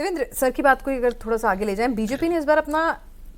Devendra sir की बात को अगर थोड़ा सा आगे ले जाएं, बीजेपी ने इस बार अपना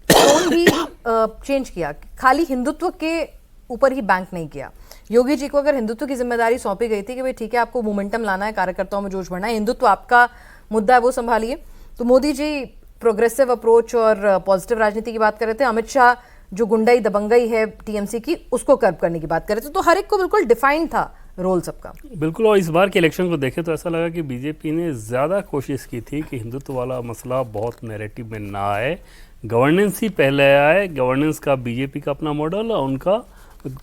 टोन भी चेंज किया, खाली हिंदुत्व के ऊपर ही बैंक नहीं किया। योगी जी को अगर हिंदुत्व की जिम्मेदारी सौंपी गई थी कि भाई ठीक है आपको मोमेंटम लाना है, कार्यकर्ताओं में जोश भरना है, हिंदुत्व आपका मुद्दा है वो संभालिए, तो मोदी जी प्रोग्रेसिव अप्रोच और पॉजिटिव राजनीति की बात कर रहे थे, अमित शाह जो गुंडाई दबंगई है टीएमसी की उसको कर्ब करने की बात कर रहे थे। तो हर एक को बिल्कुल डिफाइंड था रोल सबका। बिल्कुल, और इस बार के इलेक्शन को देखें तो ऐसा लगा कि बीजेपी ने ज़्यादा कोशिश की थी कि हिंदुत्व वाला मसला बहुत नैरेटिव में ना आए, गवर्नेंस ही पहले आए। गवर्नेंस का बीजेपी का अपना मॉडल और उनका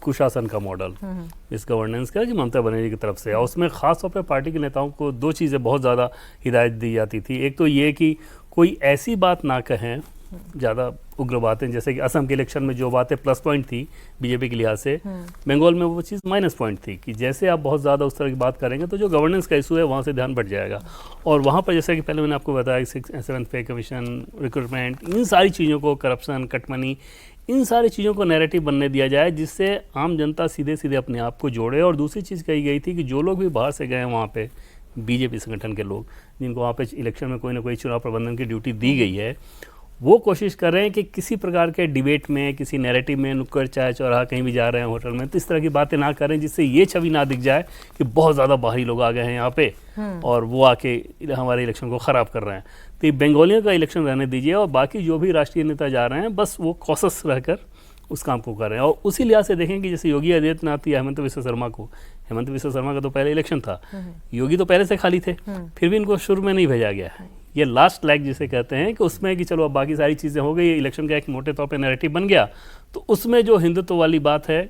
कुशासन का मॉडल इस गवर्नेंस का कि ममता बनर्जी की तरफ से, और उसमें ख़ास तौर पर पार्टी के नेताओं को दो चीज़ें बहुत ज़्यादा हिदायत दी जाती थी। एक तो ये कि कोई ऐसी बात ना कहें, ज़्यादा उग्र बातें, जैसे कि असम के इलेक्शन में जो बातें प्लस पॉइंट थी बीजेपी के लिहाज से, बंगाल में वो चीज़ माइनस पॉइंट थी कि जैसे आप बहुत ज़्यादा उस तरह की बात करेंगे तो जो गवर्नेंस का इशू है वहाँ से ध्यान बढ़ जाएगा। और वहाँ पर जैसा कि पहले मैंने आपको बताया 7th पे कमीशन, रिक्रूटमेंट, इन सारी चीज़ों को, करप्शन, कटमनी, इन सारी चीज़ों को नैरेटिव बनने दिया जाए जिससे आम जनता सीधे सीधे अपने आप को जोड़े। और दूसरी चीज़ कही गई थी कि जो लोग भी बाहर से गए हैं वहाँ पे, बीजेपी संगठन के लोग जिनको वहाँ पे इलेक्शन में कोई ना कोई चुनाव प्रबंधन की ड्यूटी दी गई है, वो कोशिश कर रहे हैं कि किसी प्रकार के डिबेट में, किसी नैरेटिव में, नुक्कड़ चाय चौराहा कहीं भी जा रहे हैं होटल में, तो इस तरह की बातें ना करें जिससे ये छवि ना दिख जाए कि बहुत ज़्यादा बाहरी लोग आ गए हैं यहाँ पे और वो आके हमारे इलेक्शन को ख़राब कर रहे हैं। तो ये बंगालियों का इलेक्शन रहने दीजिए और बाकी जो भी राष्ट्रीय नेता जा रहे हैं बस वो कॉशस रहकर उस काम को कर रहे हैं। और उसी लिहाज से देखें कि जैसे योगी आदित्यनाथ या हेमंत बिस्वा शर्मा का तो पहले इलेक्शन था, योगी तो पहले से खाली थे, फिर भी इनको शुरू में नहीं भेजा गया। ये लास्ट लैग जिसे कहते हैं कि उसमें कि चलो अब बाकी सारी चीज़ें हो गई, इलेक्शन का एक मोटे तौर पे नैरेटिव बन गया, तो उसमें जो हिंदुत्व वाली बात है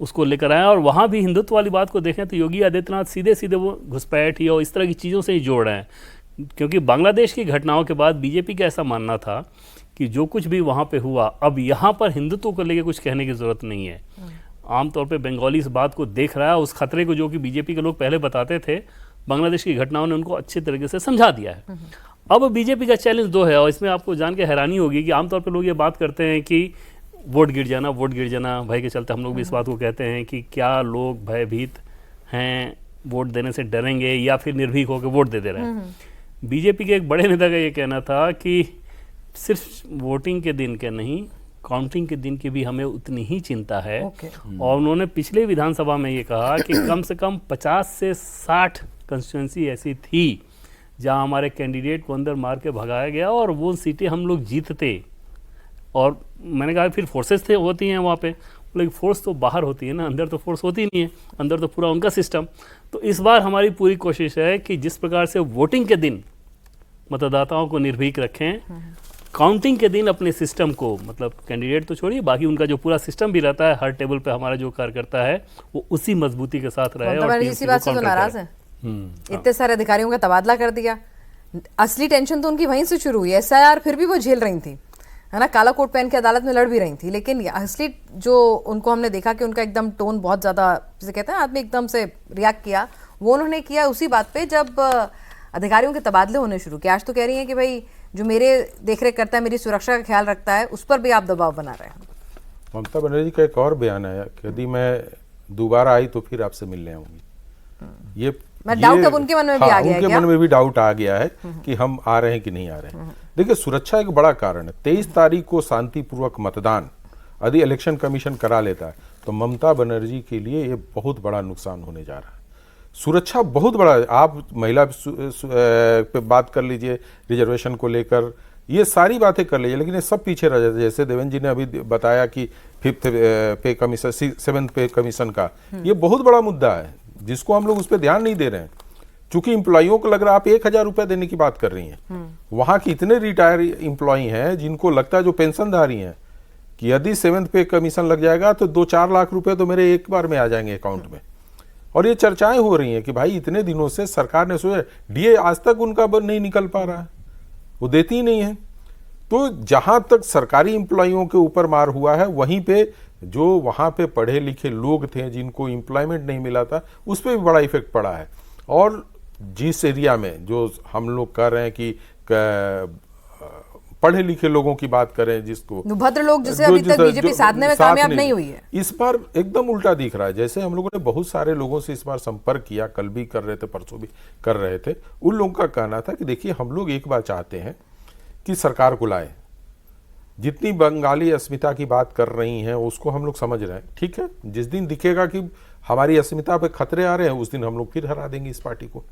उसको लेकर आए। और वहाँ भी हिंदुत्व वाली बात को देखें तो योगी आदित्यनाथ सीधे सीधे वो घुसपैठ या इस तरह की चीज़ों से ही जोड़ रहे हैं, क्योंकि बांग्लादेश की घटनाओं के बाद बीजेपी का ऐसा मानना था कि जो कुछ भी वहाँ पे हुआ, अब यहाँ पर हिंदुत्व को लेकर कुछ कहने की ज़रूरत नहीं है। आमतौर पे बंगाली इस बात को देख रहा है, उस खतरे को जो कि बीजेपी के लोग पहले बताते थे, बांग्लादेश की घटनाओं ने उनको अच्छे तरीके से समझा दिया है। अब बीजेपी का चैलेंज दो है, और इसमें आपको जान के हैरानी होगी कि आमतौर पर लोग ये बात करते हैं कि वोट गिर जाना भय के चलते हम लोग भी इस बात को कहते हैं कि क्या लोग भयभीत हैं, वोट देने से डरेंगे या फिर निर्भीक होकर वोट दे रहे हैं। बीजेपी के एक बड़े नेता का ये कहना था कि सिर्फ वोटिंग के दिन के नहीं, काउंटिंग के दिन की भी हमें उतनी ही चिंता है। और उन्होंने पिछले विधानसभा में ये कहा कि कम से कम 50 से 60 कंस्टिट्यूंसी ऐसी थी जहां हमारे कैंडिडेट को अंदर मार के भगाया गया और वो सीटें हम लोग जीतते। और मैंने कहा फिर फोर्सेस होती हैं वहाँ पे, लेकिन फोर्स तो बाहर होती है ना, अंदर तो फोर्स होती नहीं है, अंदर तो पूरा उनका सिस्टम। तो इस बार हमारी पूरी कोशिश है कि जिस प्रकार से वोटिंग के दिन मतदाताओं को निर्भीक रखें, काउंटिंग के दिन अपने सिस्टम को, मतलब कैंडिडेट तो छोड़िए, बाकी उनका जो पूरा सिस्टम भी रहता है, हर टेबल पे हमारा जो कार्यकर्ता है वो उसी मजबूती के साथ रहे। और इसी बात से तो नाराज है, इतने सारे अधिकारियों का तबादला कर दिया। असली टेंशन तो उनकी वहीं से शुरू हुई है। SIR फिर भी वो झेल रही थी, है ना, काला कोट पहन के अदालत में लड़ भी रही थी, लेकिन असली जो उनको हमने देखा कि उनका एकदम टोन बहुत ज्यादा, जैसे कहते हैं आदमी एकदम से रिएक्ट किया, वो उन्होंने किया उसी बात पे जब अधिकारियों के तबादले होने शुरू किए। आज तो कह रही है कि भाई जो मेरे देखरेख करता है, मेरी सुरक्षा का ख्याल रखता है, उस पर भी आप दबाव बना रहे हैं। ममता बनर्जी का एक और बयान है कि यदि मैं दोबारा आई तो फिर आपसे मिलने आऊंगी। ये डाउट अब उनके मन में भी आ गया है, उनके मन में भी डाउट आ गया है कि हम आ रहे हैं कि नहीं आ रहे हैं। देखिए, सुरक्षा एक बड़ा कारण है। 23 तारीख को शांतिपूर्वक मतदान यदि इलेक्शन कमीशन करा लेता है तो ममता बनर्जी के लिए ये बहुत बड़ा नुकसान होने जा रहा है। सुरक्षा बहुत बड़ा है। आप महिला पे बात कर लीजिए, रिजर्वेशन को लेकर ये सारी बातें कर लीजिए, लेकिन ये सब पीछे रह जाते। जैसे देवेंद्र जी ने अभी बताया कि 5th पे कमीशन, 7th पे कमीशन का ये बहुत बड़ा मुद्दा है जिसको हम लोग उस पर ध्यान नहीं दे रहे हैं। चूंकि एम्प्लॉइयों को लग रहा है आप 1000 रुपया देने की बात कर रही हैं, वहां की इतने रिटायर एम्प्लॉई हैं जिनको लगता है, जो पेंशनधारी हैं, कि यदि 7th पे कमीशन लग जाएगा तो 2-4 लाख रुपए तो मेरे एक बार में आ जाएंगे अकाउंट में। और ये चर्चाएं हो रही हैं कि भाई इतने दिनों से सरकार ने सोचा, DA आज तक उनका नहीं निकल पा रहा है, वो देती ही नहीं है। तो जहां तक सरकारी एम्प्लॉइयों के ऊपर मार हुआ है, वहीं पे जो वहां पे पढ़े लिखे लोग थे जिनको एम्प्लॉयमेंट नहीं मिला था, उस पर भी बड़ा इफेक्ट पड़ा है। और जिस एरिया में जो हम लोग कह रहे हैं कि पढ़े लिखे लोगों की बात करें, जिसको भद्र लोग जिसे अभी तक बीजेपी साधने में कामयाब नहीं हुई है, इस बार एकदम उल्टा दिख रहा है। जैसे हम लोगों ने बहुत सारे लोगों से इस बार संपर्क किया, कल भी कर रहे थे, परसों भी कर रहे थे, उन लोगों का कहना था कि देखिए हम लोग एक बार चाहते हैं कि सरकार को लाए। जितनी बंगाली अस्मिता की बात कर रही हैं उसको हम लोग समझ रहे हैं, ठीक है। जिस दिन दिखेगा कि हमारी अस्मिता पे खतरे आ रहे हैं उस दिन हम लोग फिर हरा देंगे इस पार्टी को।